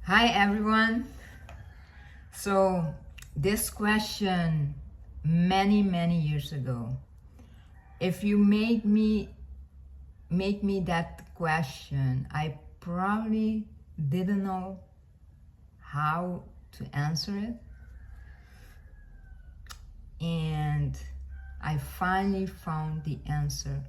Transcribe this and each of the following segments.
Hi everyone. So this question many years ago, if you make me that question, I probably didn't know how to answer it, and I finally found the answer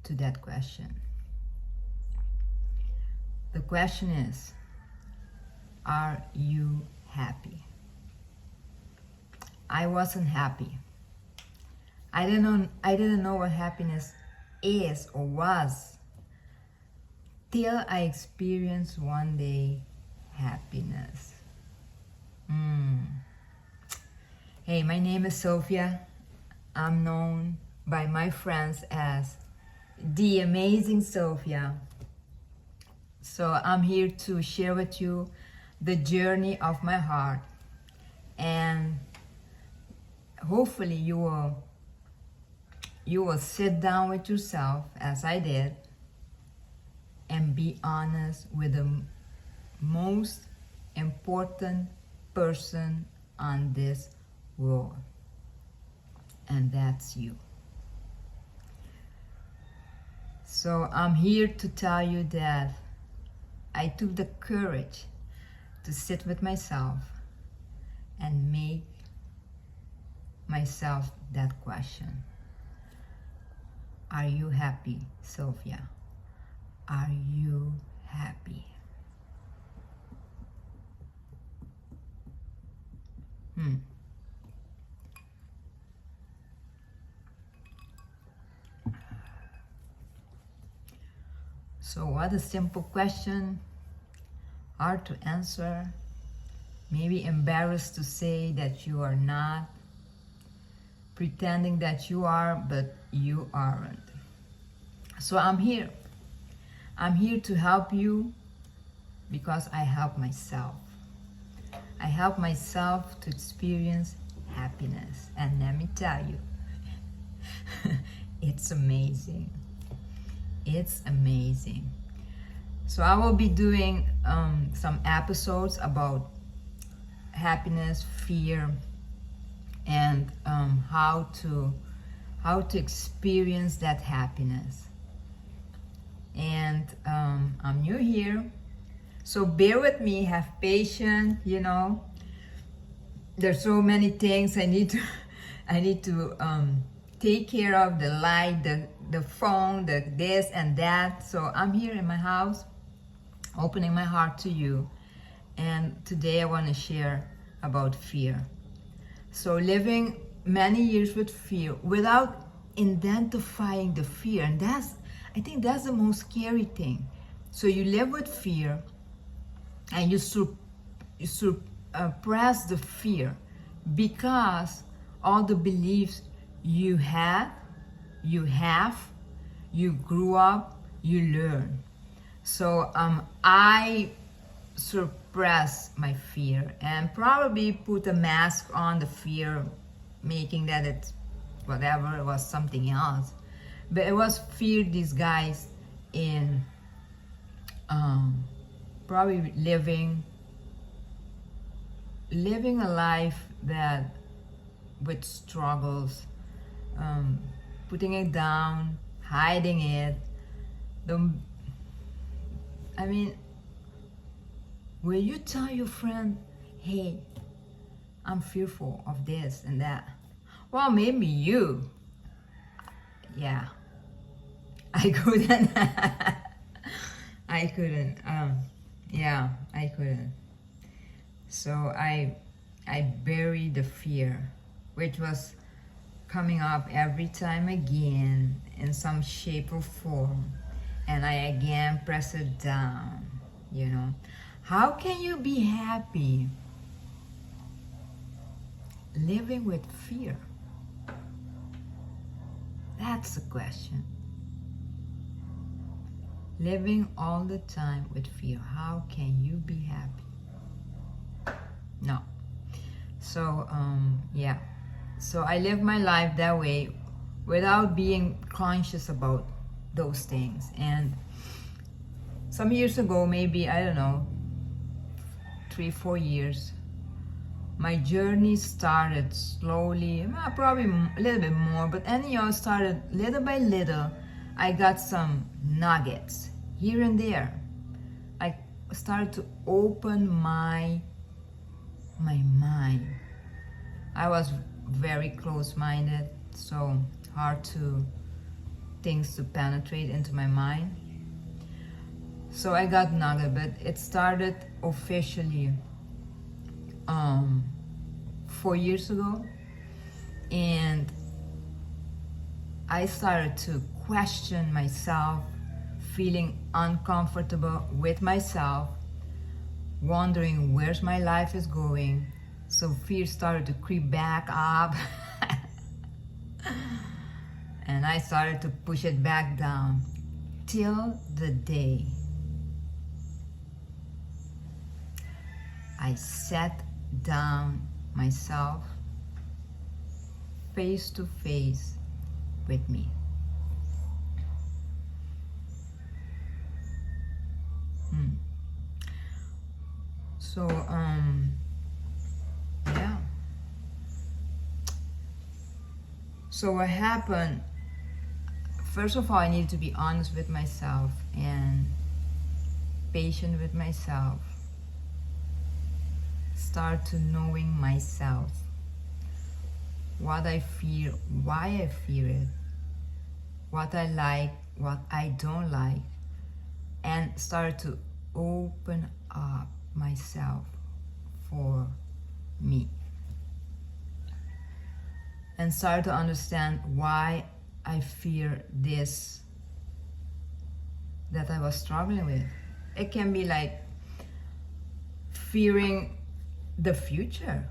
to that question. The question is, are you happy? I wasn't happy. I didn't know what happiness is or was till I experienced one day happiness. Hey, my name is Sophia. I'm known by my friends as the amazing Sophia. So I'm here to share with you the journey of my heart, and hopefully you will sit down with yourself as I did and be honest with the most important person on this world, and that's you. So I'm here to tell you that I took the courage to sit with myself and make myself that question. Are you happy, Sophia? Are you happy? So what a simple question, hard to answer, maybe embarrassed to say that you are not, pretending that you are, but you aren't. So I'm here. I'm here to help you because I help myself. I help myself to experience happiness. And let me tell you, it's amazing. It's amazing. So I will be doing some episodes about happiness, fear, and how to experience that happiness. And I'm new here, so bear with me, have patience. There's so many things I need to take care of, the light, the phone, the this and that. So I'm here in my house, opening my heart to you. And today I want to share about fear. So living many years with fear without identifying the fear, and I think that's the most scary thing. So you live with fear and you suppress the fear because all the beliefs you grew up, you learn. So I suppress my fear and probably put a mask on the fear, making that it's whatever, it was something else. But it was fear disguised in probably living a life that with struggles, putting it down, hiding it. Will you tell your friend, hey, I'm fearful of this and that? Well, maybe you. Yeah. I couldn't. I couldn't. I couldn't. So I buried the fear, which was coming up every time again in some shape or form, and I again press it down. How can you be happy living with fear? That's the question. Living all the time with fear, how can you be happy? No. So so I live my life that way without being conscious about those things. And some years ago, maybe, I don't know, 3-4 years. My journey started slowly, probably a little bit more, but anyhow, started little by little. I got some nuggets here and there. I started to open my mind. I was very close-minded, so hard to things to penetrate into my mind. So I got nugget, but it started officially 4 years ago, and I started to question myself, feeling uncomfortable with myself, wondering where's my life is going. So fear started to creep back up and I started to push it back down till the day I sat down myself face to face with me. So yeah. So what happened, first of all, I needed to be honest with myself and patient with myself. Start to knowing myself, what I fear, why I fear it, what I like, what I don't like, and start to open up myself for me, and start to understand why I fear this that I was struggling with. It can be like fearing the future.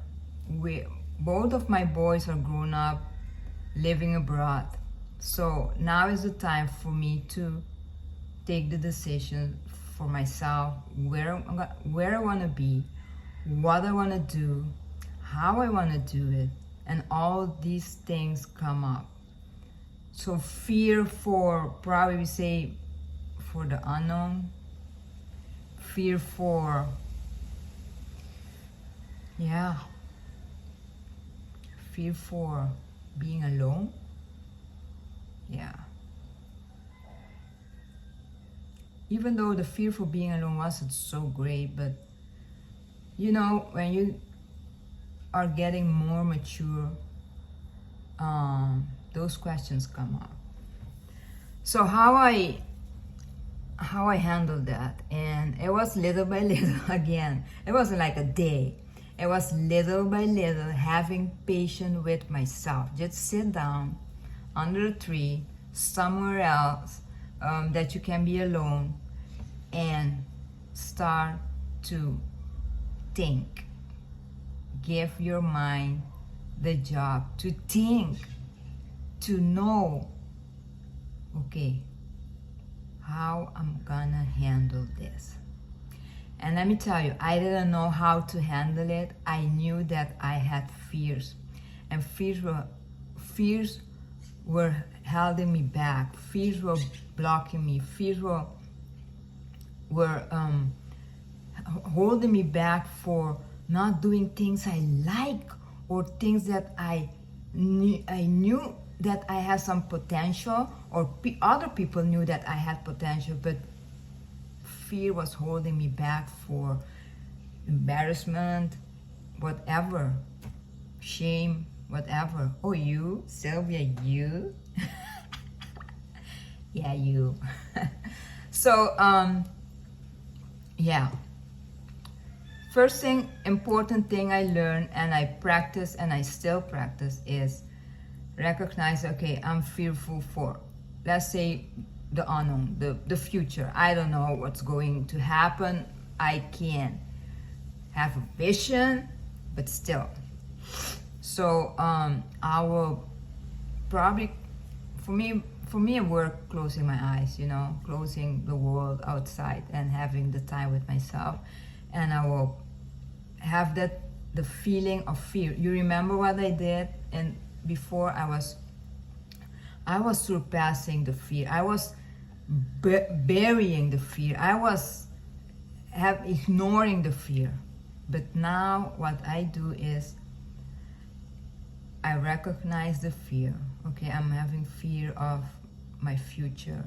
Both of my boys are grown up, living abroad. So now is the time for me to take the decision for myself, where I want to be, what I want to do, how I want to do it, and all these things come up. So fear for, probably we say, for the unknown, fear for, yeah, fear for being alone, yeah. Even though the fear for being alone wasn't so great, but you know, when you are getting more mature, those questions come up. So how I handled that, and it was little by little again. It wasn't like a day. It was little by little, having patience with myself. Just sit down under a tree, somewhere else, that you can be alone, and start to think. Give your mind the job to think, to know, okay, how I'm gonna handle this. And let me tell you, I didn't know how to handle it. I knew that I had fears, and fears were holding me back. Fears were blocking me. Fears were holding me back for not doing things I like, or things that I knew that I had some potential, or other people knew that I had potential, but fear was holding me back for embarrassment, whatever, shame, whatever. Oh, you, Sylvia, you? Yeah, you. So, yeah. First thing, important thing I learned, and I practice, and I still practice, is recognize, okay, I'm fearful for, let's say, the unknown, the future. I don't know what's going to happen. I can have a vision, but still. So I will probably, for me it work closing my eyes, you know, closing the world outside and having the time with myself, and I will have the feeling of fear. You remember what I did? And before, I was surpassing the fear. I was burying the fear. I was ignoring the fear. But now what I do is I recognize the fear. Okay, I'm having fear of my future.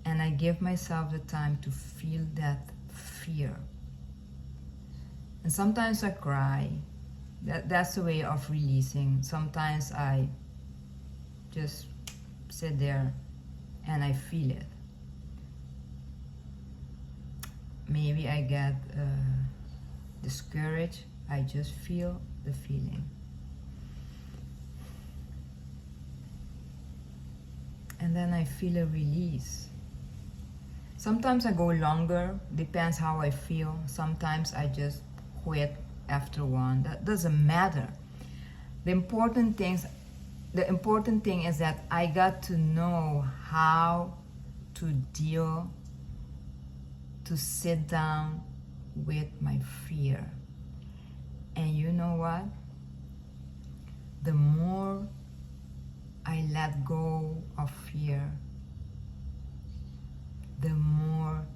And I give myself the time to feel that fear. And sometimes I cry. That's a way of releasing. Sometimes I just sit there and I feel it. Maybe I get discouraged. I just feel the feeling. And then I feel a release. Sometimes I go longer, depends how I feel. Sometimes I just quit after one. That doesn't matter. The important thing is that I got to know how to deal, to sit down with my fear. And you know what? The more I let go of fear, the more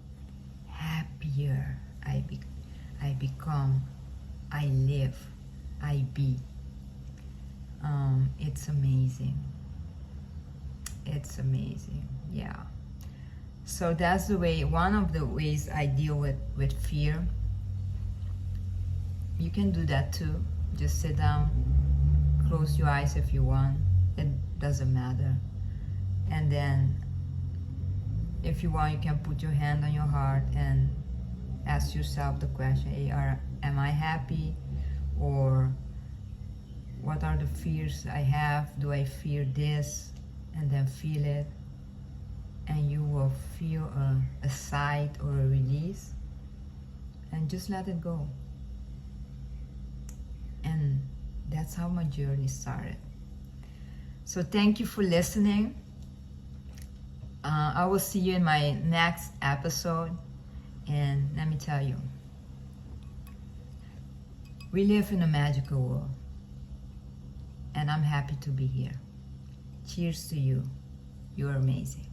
happier I become, I live, I be. It's amazing. It's amazing, yeah. So that's the way, one of the ways I deal with fear. You can do that too. Just sit down, close your eyes if you want. It doesn't matter. And then if you want, you can put your hand on your heart and ask yourself the question, hey, am I happy? Or what are the fears I have? Do I fear this? And then feel it. And you will feel a sigh or a release. And just let it go. And that's how my journey started. So thank you for listening. I will see you in my next episode. And let me tell you, we live in a magical world. And I'm happy to be here. Cheers to you. You're amazing.